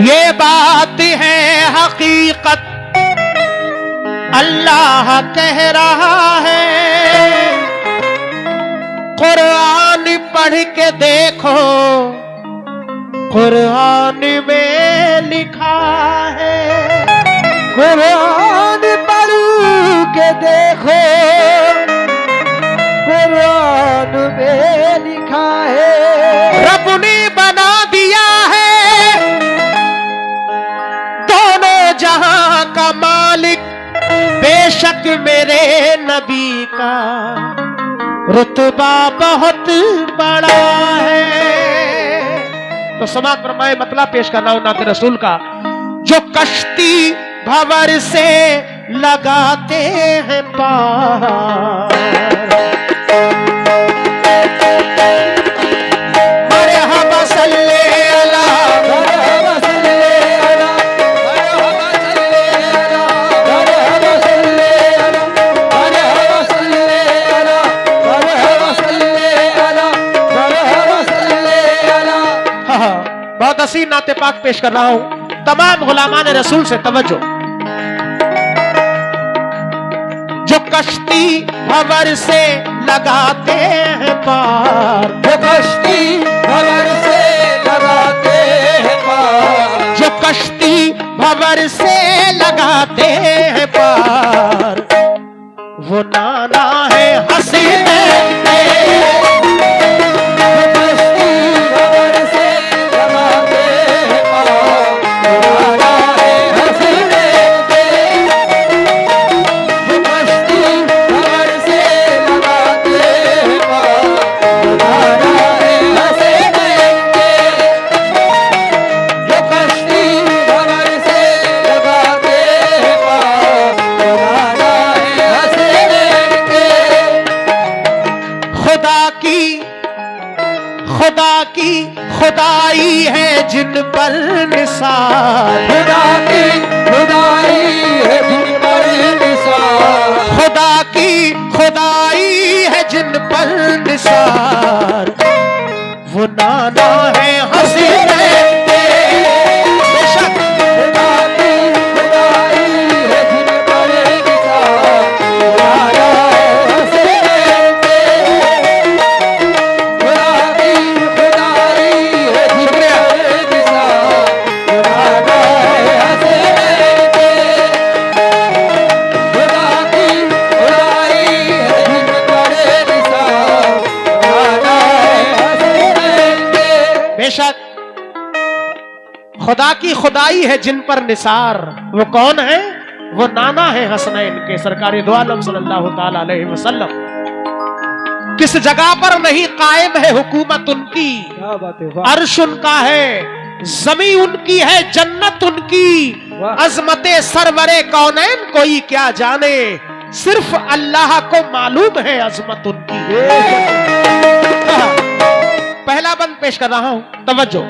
ये बात है हकीकत, अल्लाह कह रहा है। कुरान पढ़ के देखो, कुरान में लिखा है। कुरान पढ़ के देखो, कुरान में लिखा है। रब ने बना दिया है दोनों जहां का मालिक। बेशक मेरे नबी का रुतबा बहुत बड़ा है। तो समाज फरमाए मतलब पेश करना हो नाते रसूल का। जो कश्ती भंवर से लगाते हैं पार, मरहबा सल्ले अला, मरहबा सल्ले अला, मरहबा सल्ले अला, मरहबा सल्ले अला, मरहबा सल्ले अला, मरहबा सल्ले अला, मरहबा सल्ले अला। हाँ, बहुत हसीन नाते पाक पेश कर रहा हूं तमाम गुलामान रसूल से तवज्जो। जो कश्ती भंवर से लगाते हैं पार, जो कश्ती भंवर से लगाते हैं पार, जो कश्ती भंवर से लगाते हैं पार, वो नाना है हसीन खुदाई है जिन पर निसार। खुदा की खुदाई है जिन पर निसार, खुदा की खुदाई है जिन पर निसार, वो नाना है हसीन बेशक। खुदा की खुदाई है जिन पर निसार, नाना है हसीन। खुदा की खुदाई है जिन पर निसार, नाना है हसीन। खुदा की खुदाई है जिन पर निसार, नाना है हसीन। बेशक खुदा की खुदाई है जिन पर निसार, वो कौन है? वो नाना है हसनैन के, सरकारी दो आलम सल्लल्लाहु ताला अलैहि वसल्लम। किस जगह पर नहीं कायम है हुकूमत उनकी? क्या बात है, वाह। अर्श उनका है, जमी उनकी है, जन्नत उनकी। वाह। अजमते सरवरे कौनैन कोई क्या जाने, सिर्फ अल्लाह को मालूम है अजमत उनकी। पहला बंद पेश कर रहा हूं, तवज्जो।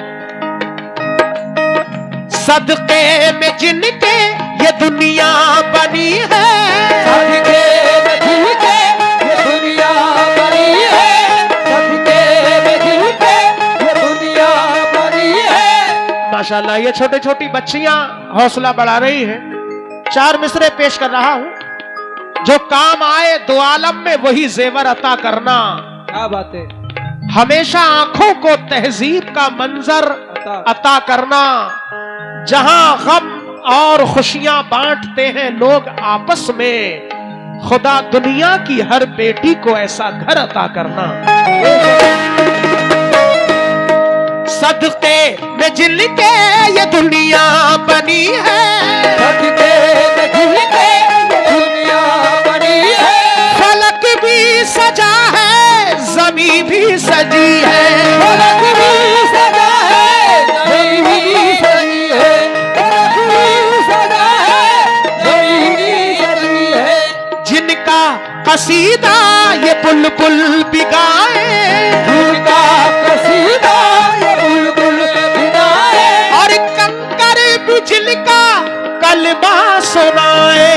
सदके में जिनके ये दुनिया बनी है, सदके में जिनके ये दुनिया बनी है, सदके में जिनके ये दुनिया बनी है। माशाल्लाह ये छोटी छोटी बच्चियां हौसला बढ़ा रही हैं। चार मिसरे पेश कर रहा हूं। जो काम आए दो आलम में वही जेवर अता करना। क्या बात है, हमेशा आंखों को तहजीब का मंजर अता करना। जहां गम और खुशियां बांटते हैं लोग आपस में, खुदा दुनिया की हर बेटी को ऐसा घर अता करना। सदके में जिनके ये दुनिया बनी है, सदके में जिनके ये दुनिया बनी है, फलक भी सजा है, जमी भी सजी है। फलक भी सजा है, जमी भी सजी है, फलक भी सजा है, जमी भी सजी है। जिनका कसीदा ये बुलबुल भी गाए, जिनका कसीदा ये बुलबुल भी गाए, और कंकर भी जिनका कलमा सुनाए।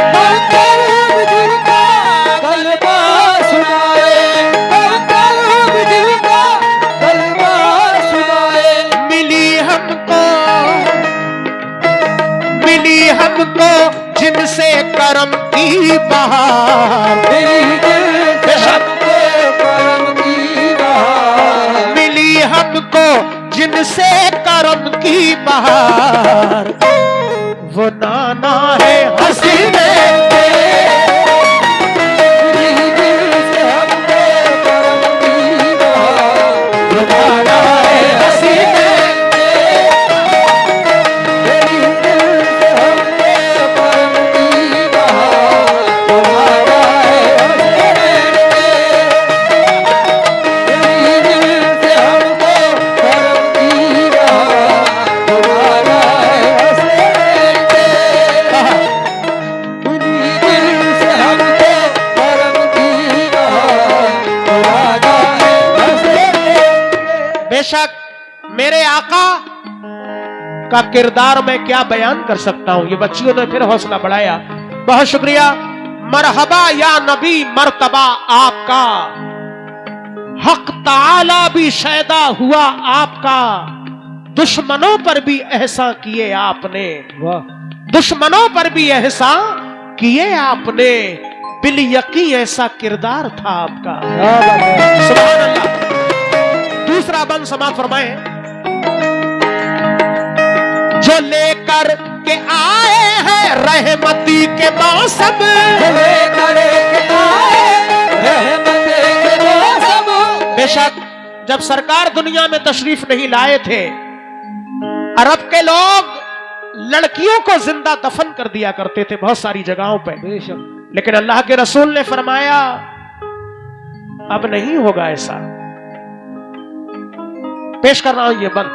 कंकर भी जिनका कलमा सुनाए, कंकर भी जिनका कलमा सुनाए। मिली हमको हमको जिनसे करम की बहार, मिली जिनसे हमको करम की बहार, मिली हमको जिनसे करम की बहार, वो नाना है हसीने मिली जिनसे हमको करम की बहार, वो नाना है हसीने मिली जिनसे हमको करम की बहार, तुम्हारा है मिली जिनसे हमको करम की बहार, तुम्हारा है बेशक मेरे आका का किरदार मैं क्या बयान कर सकता हूं। ये बच्चियों ने फिर हौसला बढ़ाया, बहुत शुक्रिया। मरहबा या नबी, मर्तबा आपका, हक ताला भी शैदा हुआ आपका, दुश्मनों पर भी एहसान किए आपने, वाह, दुश्मनों पर भी एहसान किए आपने, बिल यकीन ऐसा किरदार था आपका। क्या बात है। सुभान अल्लाह। दूसरा बंद समाप्त फरमाए, जो लेकर के आए हैं रहमती के मौसम, बेशक जब सरकार दुनिया में तशरीफ नहीं लाए थे, अरब के लोग लड़कियों को जिंदा दफन कर दिया करते थे बहुत सारी जगहों पे, बेशक लेकिन अल्लाह के रसूल ने फरमाया अब नहीं होगा ऐसा। पेश कर रहा हूं ये बंद।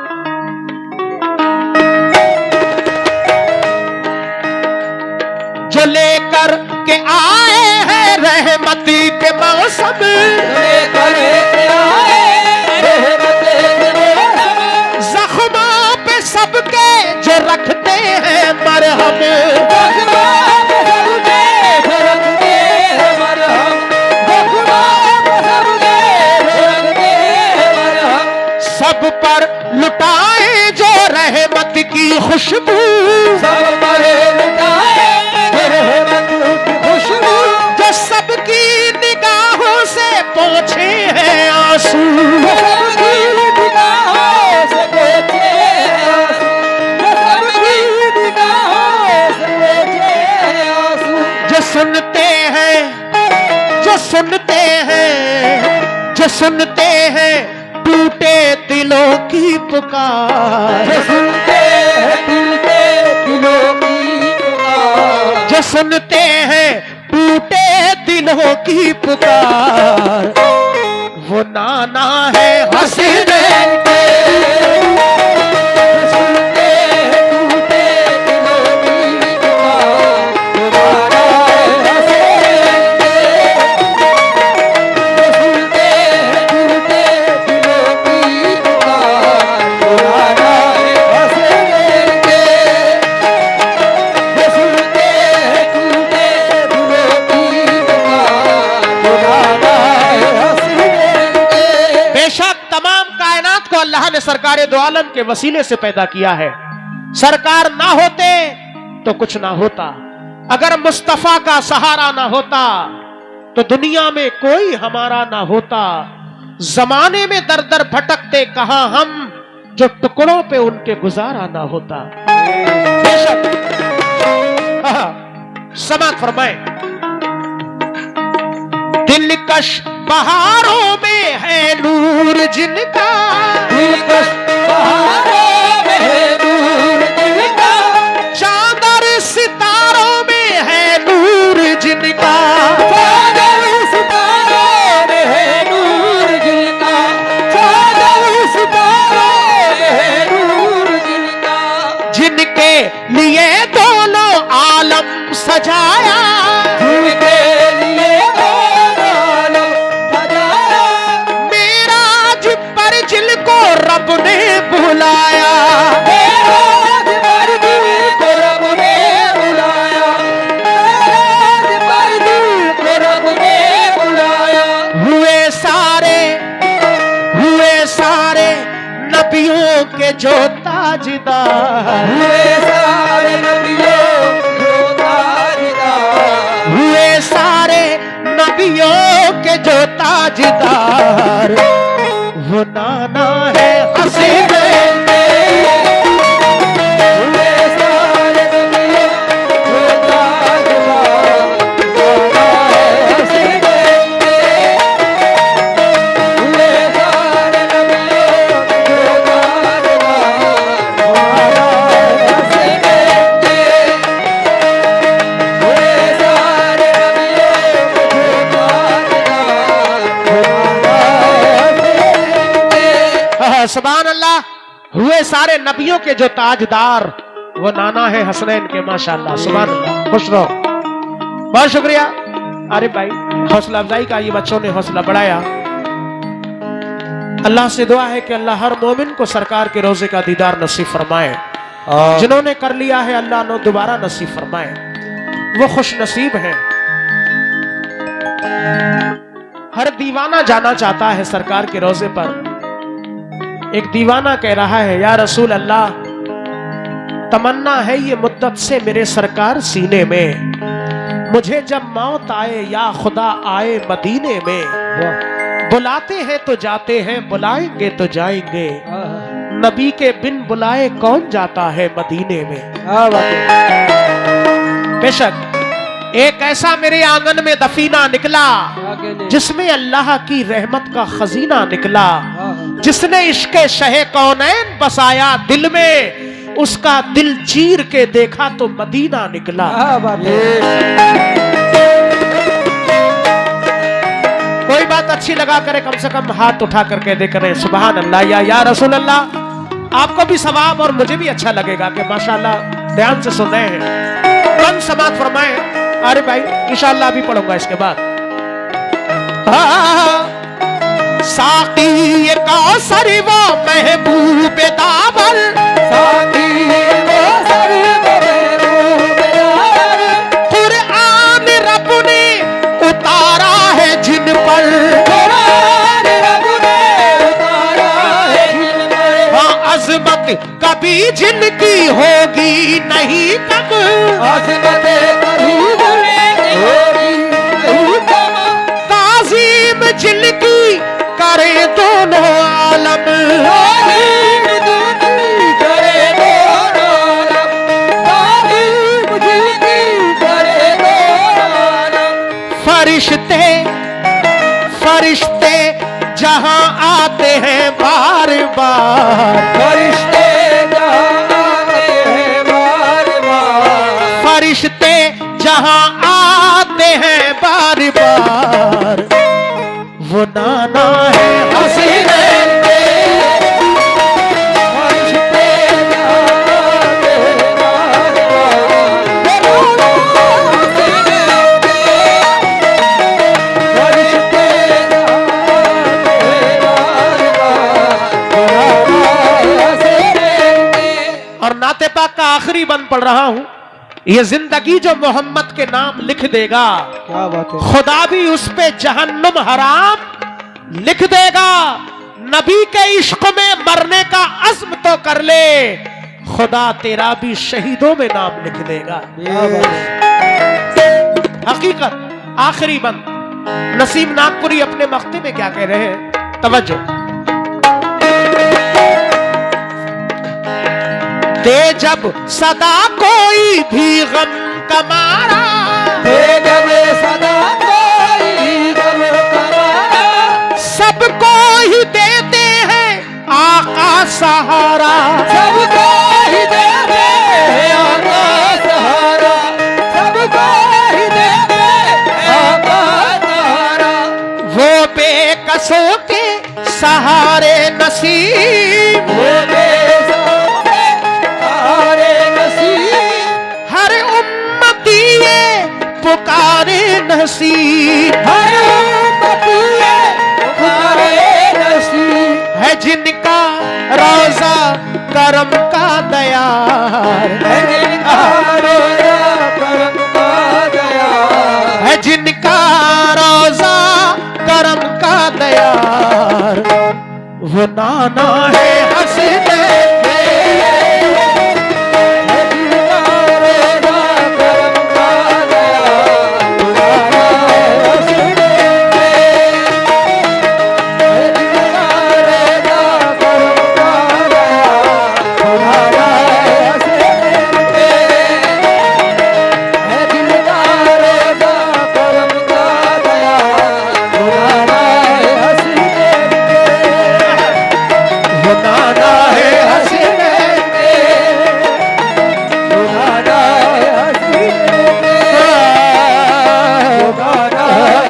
जो लेकर के आए हैं रहमती के मौसम, जख्मों पे सबके जो रखते हैं मरहम, सब पर लुटाए जो रहमत की खुशबू, सब पर लुटाए रहमत की खुशबू, जो सबकी निगाहों से पोंछे हैं आंसू, सबकी निगाहों से पोंछे आंसू, सबकी निगाहों से पोंछे आंसू, जो सुनते हैं, जो सुनते हैं, जो सुनते हैं टूटे दिलों की पुकार, जो सुनते हैं टूटे दिलों की पुकार, जो सुनते हैं टूटे दिलों की पुकार, वो नाना है हसीने के, जो सुनते हैं टूटे दिलों की पुकार, तुम्हारा है हसीने के, जो सुनते हैं टूटे दिलों की पुकार, तुम्हारा है हसीने के, जो सुनते हैं टूटे दिलों की पुकार, तुम्हारा है हसीने के। बेशक तमाम कायनात को अल्लाह ने सरकार दो आलम के वसीले से पैदा किया है। सरकार ना होते तो कुछ ना होता, अगर मुस्तफा का सहारा ना होता तो दुनिया में कोई हमारा ना होता, जमाने में दर दर भटकते कहां हम, जो टुकड़ों पे उनके गुजारा ना होता। बेशक समात फरमाए, दिलकश बहारों में है नूर जिनका, दिलकश बहारों में है नूर जिनका, चांदर सितारों में है नूर जिनका, चादर सितारों में है नूर जिनका, चादर सितारों में है नूर जिनका, जिनके लिए दोनों आलम सजाया, जिनके लिए दोनों आलम सजाया, मेराज पर जिनको रब ने बुलाया, मेराज पर दिल को रब ने बुलाया, मेराज पर दिल को रब ने बुलाया, हुए सारे नबियों के जो ताजदार, हुए सारे नबियों नबियों के जो ताजदार वो नाना है हसनैन के। सुभान अल्लाह, हुए सारे नबियों के जो ताजदार वो नाना है हसनैन के। माशाअल्लाह, सुभान अल्लाह, खुश रहो। बहुत शुक्रिया आरिफ भाई, हौसला अफजाई का ये बच्चों ने हौसला बढ़ाया। अल्लाह से दुआ है कि अल्लाह हर मोमिन को सरकार के रोजे का दीदार नसीब फरमाए। जिन्होंने कर लिया है अल्लाह ने दोबारा नसीब फरमाए, वो खुश नसीब हैं। हर दीवाना जाना चाहता है सरकार के रोजे पर। एक दीवाना कह रहा है, या रसूल अल्लाह, तमन्ना है ये मुद्दत से मेरे सरकार सीने में, मुझे जब मौत आए या खुदा आए मदीने में। बुलाते हैं तो जाते हैं, बुलाएंगे तो जाएंगे, नबी के बिन बुलाए कौन जाता है मदीने में। बेशक एक ऐसा मेरे आंगन में दफीना निकला जिसमें अल्लाह की रहमत का खजीना निकला, जिसने इश्क़े शहे कौनैन बसाया दिल में, उसका दिल चीर के देखा तो मदीना निकला। कोई बात अच्छी लगा करे, कम से कम हाथ उठा करके दे करें सुभान अल्लाह या रसूल अल्लाह। आपको भी सवाब और मुझे भी अच्छा लगेगा कि माशाअल्लाह ध्यान से सुन रहे हैं। कौन समात फरमाए। अरे भाई इंशाअल्लाह भी पढ़ूंगा इसके बाद। साकी कौसर वो महबूब दावर, कुरान रब ने उतारा है जिन पर, हाँ अज़मत कभी जिनकी होगी नहीं कम, ताज़ीम जिनकी करे दोनों आलम, फरिश्ते फरिश्ते जहां आते हैं बार बार, फरिश्ते जहां आते हैं बार बार, वो नाना है हसनैन के। फरिश्ते जाते हैं बार बार। और नाते पाक का आखिरी बंद पढ़ रहा हूं। ये जिंदगी जो मोहम्मद के नाम लिख देगा, क्या बात है, खुदा भी उस पे जहन्नुम हराम लिख देगा। नबी के इश्क में मरने का अज़्म तो कर ले, खुदा तेरा भी शहीदों में नाम लिख देगा। हकीकत आखिरी बंद। नसीम नागपुरी अपने मख्ते में क्या कह रहे हैं, तवज्जो। दे जब सदा कोई भी गम कमारा, दे जब सदा कोई गम कमारा, सबको ही देते हैं आका सहारा, सबको ही देते हैं आका सहारा, सबको ही देते हैं आका सहारा। वो बेकसों के सहारे नसीब, वो पुकारे नसीब, है जिनका रोजा करम का दयार, है जिनका रोजा करम का दयार, है जिनका रोजा करम का दयार, वो नाना है हसन